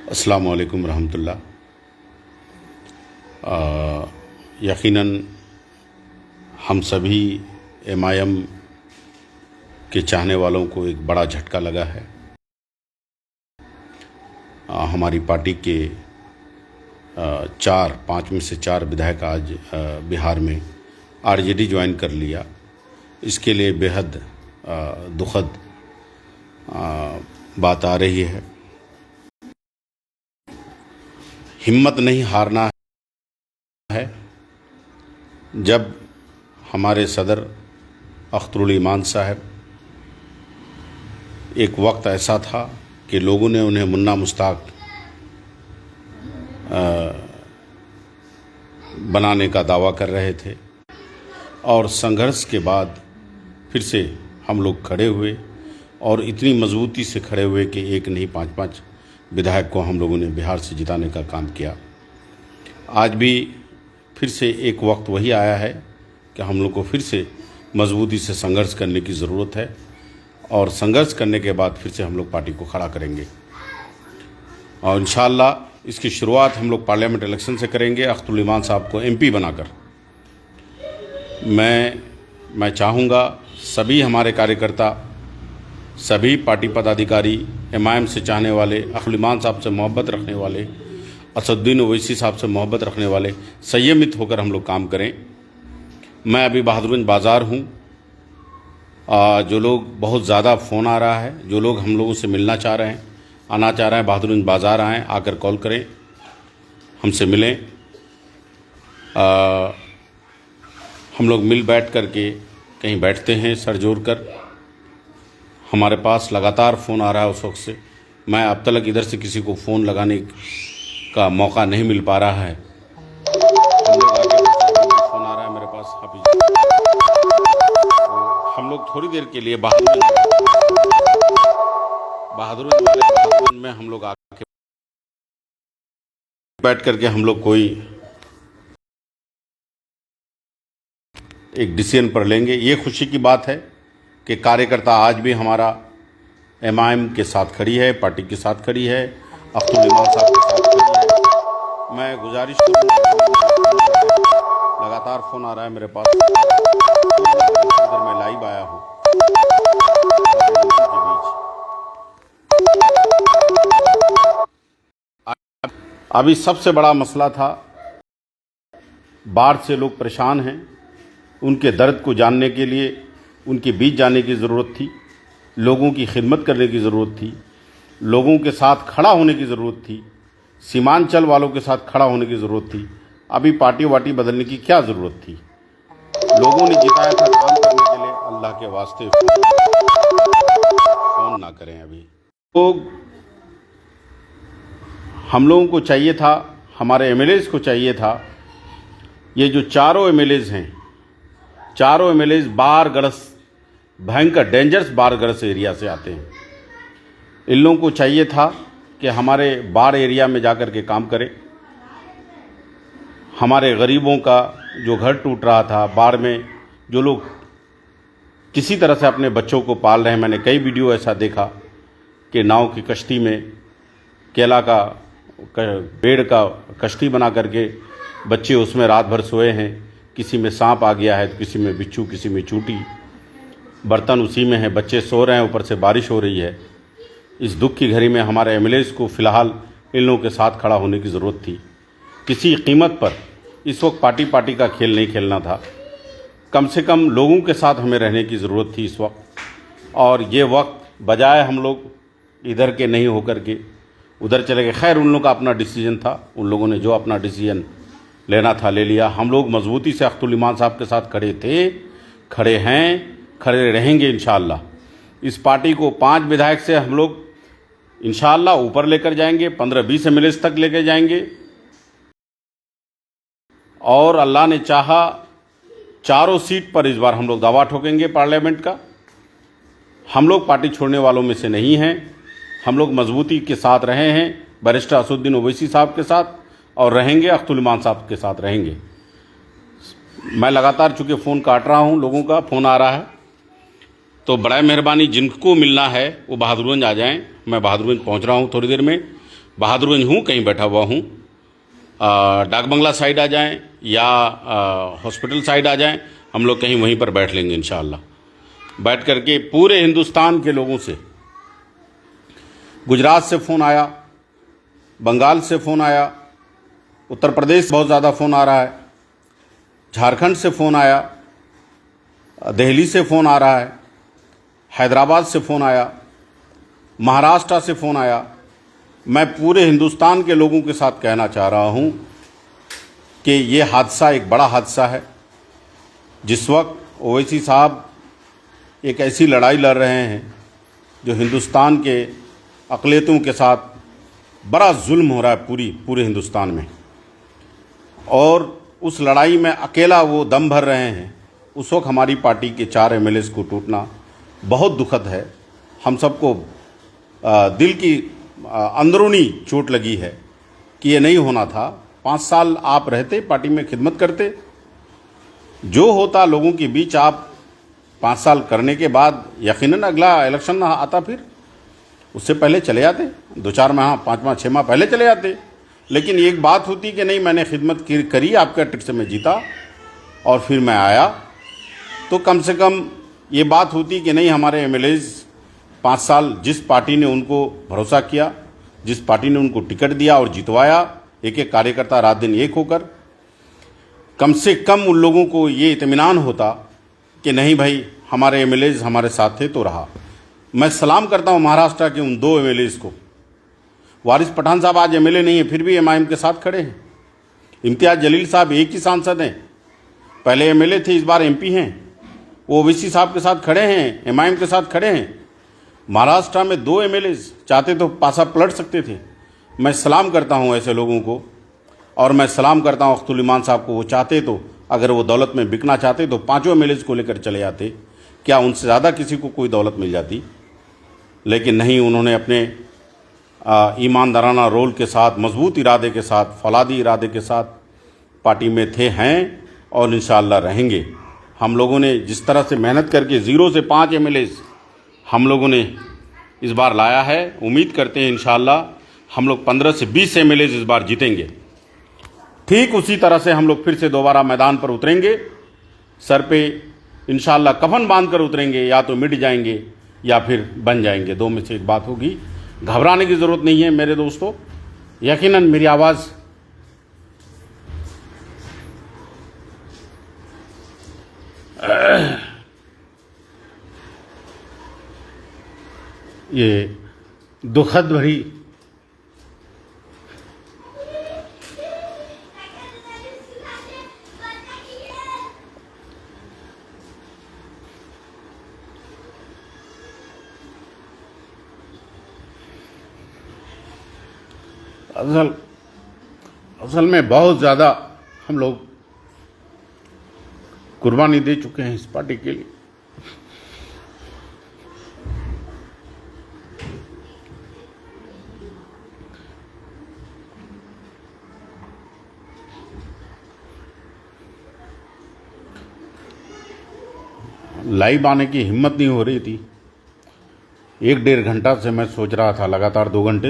अस्सलामु अलैकुम रहमतुल्लाह। यकीनन हम सभी एमआईएम के चाहने वालों को एक बड़ा झटका लगा है। हमारी पार्टी के 5 में से 4 विधायक आज बिहार में आरजेडी ज्वाइन कर लिया। इसके लिए बेहद दुखद बात आ रही है। हिम्मत नहीं हारना है। जब हमारे सदर अख्तरुल ईमान साहब, एक वक्त ऐसा था कि लोगों ने उन्हें मुन्ना मुश्ताक बनाने का दावा कर रहे थे, और संघर्ष के बाद फिर से हम लोग खड़े हुए और इतनी मजबूती से खड़े हुए कि एक नहीं 5-5 विधायक को हम लोगों ने बिहार से जिताने का काम किया। आज भी फिर से एक वक्त वही आया है कि हम लोग को फिर से मजबूती से संघर्ष करने की ज़रूरत है, और संघर्ष करने के बाद फिर से हम लोग पार्टी को खड़ा करेंगे। और इंशाअल्लाह इसकी शुरुआत हम लोग पार्लियामेंट इलेक्शन से करेंगे, अख्तरुल ईमान साहब को एमपी बनाकर। मैं चाहूँगा सभी हमारे कार्यकर्ता, सभी पार्टी पदाधिकारी, एमआईएम से चाहने वाले, अख्तरुल ईमान साहब से मोहब्बत रखने वाले, असदुद्दीन ओवैसी साहब से मोहब्बत रखने वाले संयमित होकर हम लोग काम करें। मैं अभी बहादुरगंज बाज़ार हूँ। जो लोग, बहुत ज़्यादा फ़ोन आ रहा है, जो लोग हम लोगों से मिलना चाह रहे हैं, आना चाह रहे हैं, बहादुरगंज बाज़ार आएँ, आकर कॉल करें, हमसे मिलें। हम लोग मिल बैठ कर के कहीं बैठते हैं सर जोड़ कर। हमारे पास लगातार फ़ोन आ रहा है उस वक्त से। मैं अब तक इधर से किसी को फ़ोन लगाने का मौका नहीं मिल पा रहा है। फ़ोन आ रहा है मेरे पास, हाफिज। तो हम लोग थोड़ी देर के लिए बहादुरगंज में हम लोग आके बैठ करके हम लोग कोई एक डिसीजन पर लेंगे। ये खुशी की बात है कि कार्यकर्ता आज भी हमारा एमआईएम के साथ खड़ी है, पार्टी के साथ खड़ी है, अख्तरुल ईमान साहब के साथ खड़ी है। मैं गुजारिश करूँगा, लगातार फ़ोन आ रहा है मेरे पास, मैं लाइव आया हूँ अभी सबसे बड़ा मसला था, बाढ़ से लोग परेशान हैं। उनके दर्द को जानने के लिए उनके बीच जाने की ज़रूरत थी, लोगों की खिदमत करने की ज़रूरत थी, लोगों के साथ खड़ा होने की ज़रूरत थी, सीमांचल वालों के साथ खड़ा होने की ज़रूरत थी। अभी पार्टी वाटी बदलने की क्या ज़रूरत थी? लोगों ने जिताया था काम करने के लिए। अल्लाह के वास्ते फ़ोन ना करें। अभी तो हम लोगों को चाहिए था, हमारे एमएलएज़ को चाहिए था, ये जो चारों एमएलएज़ हैं, चारों एमएलएज़ बाढ़ग्रस्त, भयंकर डेंजरस बाढ़ग्रस्त एरिया से आते हैं। इन लोगों को चाहिए था कि हमारे बाढ़ एरिया में जाकर के काम करें। हमारे गरीबों का जो घर टूट रहा था बाढ़ में, जो लोग किसी तरह से अपने बच्चों को पाल रहे हैं, मैंने कई वीडियो ऐसा देखा कि नाव की कश्ती में केला का पेड़ का कश्ती बना करके बच्चे उसमें रात भर सोए हैं। किसी में सांप आ गया है, तो किसी में बिच्छू, किसी में चूटी, बर्तन उसी में है, बच्चे सो रहे हैं, ऊपर से बारिश हो रही है। इस दुख की घड़ी में हमारे एमएलएज़ को फ़िलहाल इन लोगों के साथ खड़ा होने की ज़रूरत थी। किसी कीमत पर इस वक्त पार्टी का खेल नहीं खेलना था। कम से कम लोगों के साथ हमें रहने की ज़रूरत थी इस वक्त। और ये वक्त बजाय हम लोग इधर के नहीं होकर के उधर चले गए। खैर, उन लोगों का अपना डिसीजन था, उन लोगों ने जो अपना डिसीजन लेना था ले लिया। हम लोग मजबूती से अख्तरुल ईमान साहब के साथ खड़े थे, खड़े हैं, खड़े रहेंगे इंशाअल्लाह। इस पार्टी को 5 विधायक से हम लोग इंशाअल्लाह ऊपर लेकर जाएंगे, 15-20 एमएलएज़ तक लेकर जाएंगे। और अल्लाह ने चाहा चारों सीट पर इस बार हम लोग दावा ठोकेंगे पार्लियामेंट का। हम लोग पार्टी छोड़ने वालों में से नहीं हैं। हम लोग मजबूती के साथ रहे हैं बैरिस्टर असदुद्दीन ओवैसी साहब के साथ, और रहेंगे, अख्तरुल ईमान साहब के साथ रहेंगे। मैं लगातार चूँकि फ़ोन काट रहा हूँ, लोगों का फ़ोन आ रहा है, तो बड़ा मेहरबानी, जिनको मिलना है वो बहादुरगंज आ जाएं। मैं बहादुरगंज पहुंच रहा हूं थोड़ी देर में। बहादुरगंज हूँ, कहीं बैठा हुआ हूँ। डाक बंगला साइड आ जाएं या हॉस्पिटल साइड आ जाएं, हम लोग कहीं वहीं पर बैठ लेंगे इंशाअल्लाह। बैठ करके पूरे हिंदुस्तान के लोगों से, गुजरात से फ़ोन आया, बंगाल से फ़ोन आया, उत्तर प्रदेश से बहुत ज़्यादा फ़ोन आ रहा है, झारखंड से फ़ोन आया, दिल्ली से फ़ोन आ रहा है, हैदराबाद से फ़ोन आया, महाराष्ट्र से फ़ोन आया। मैं पूरे हिंदुस्तान के लोगों के साथ कहना चाह रहा हूं कि ये हादसा एक बड़ा हादसा है। जिस वक्त ओवैसी साहब एक ऐसी लड़ाई लड़ रहे हैं जो हिंदुस्तान के अक़लियतों के साथ बड़ा जुल्म हो रहा है पूरे हिंदुस्तान में, और उस लड़ाई में अकेला वो दम भर रहे हैं, उस वक्त हमारी पार्टी के 4 एमएलएस को टूटना बहुत दुखद है। हम सबको दिल की अंदरूनी चोट लगी है कि ये नहीं होना था। 5 साल आप रहते, पार्टी में खिदमत करते, जो होता लोगों के बीच आप 5 साल करने के बाद यकीनन अगला इलेक्शन आता, फिर उससे पहले चले जाते, 2-4 माह 5 माह 6 माह पहले चले जाते। लेकिन एक बात होती कि नहीं, मैंने खिदमत करी, आपका टिकट से मैं जीता और फिर मैं आया, तो कम से कम ये बात होती कि नहीं, हमारे एमएलएज 5 साल जिस पार्टी ने उनको भरोसा किया, जिस पार्टी ने उनको टिकट दिया और जितवाया, एक एक कार्यकर्ता रात दिन एक होकर, कम से कम उन लोगों को ये इत्मीनान होता कि नहीं भाई, हमारे एमएलएज हमारे साथ थे तो रहा। मैं सलाम करता हूँ महाराष्ट्र के उन 2 एमएलएज को। वारिस पठान साहब आज एमएलए नहीं है, फिर भी एमआईएम के साथ खड़े हैं। इम्तियाज़ जलील साहब एक ही सांसद हैं, पहले एमएलए थे, इस बार एमपी हैं। वो ओवैसी साहब के साथ खड़े हैं, एमआईएम के साथ खड़े हैं। महाराष्ट्र में 2 एमएलएज चाहते तो पासा पलट सकते थे। मैं सलाम करता हूं ऐसे लोगों को, और मैं सलाम करता हूं अख्तुल ईमान साहब को। वो चाहते तो, अगर वो दौलत में बिकना चाहते तो 5 एमएलएज को लेकर चले जाते, क्या उनसे ज़्यादा किसी को कोई दौलत मिल जाती? लेकिन नहीं, उन्होंने अपने ईमानदाराना रोल के साथ, मजबूत इरादे के साथ, फौलादी इरादे के साथ पार्टी में थे, हैं और इंशाअल्लाह रहेंगे। हम लोगों ने जिस तरह से मेहनत करके 0 से 5 एमएलएज हम लोगों ने इस बार लाया है, उम्मीद करते हैं इंशाअल्लाह हम लोग 15 से 20 एमएलएज इस बार जीतेंगे। ठीक उसी तरह से हम लोग फिर से दोबारा मैदान पर उतरेंगे, सर पे इंशाअल्लाह कफन बांध कर उतरेंगे, या तो मिट जाएंगे या फिर बन जाएंगे, 2 में से एक बात होगी। घबराने की ज़रूरत नहीं है मेरे दोस्तों। यकीनन मेरी आवाज़ ये दुखद भरी असल में बहुत ज़्यादा हम लोग कुर्बानी दे चुके हैं इस पार्टी के लिए। लाइव आने की हिम्मत नहीं हो रही थी। 1-1.5 घंटा से मैं सोच रहा था, लगातार 2 घंटे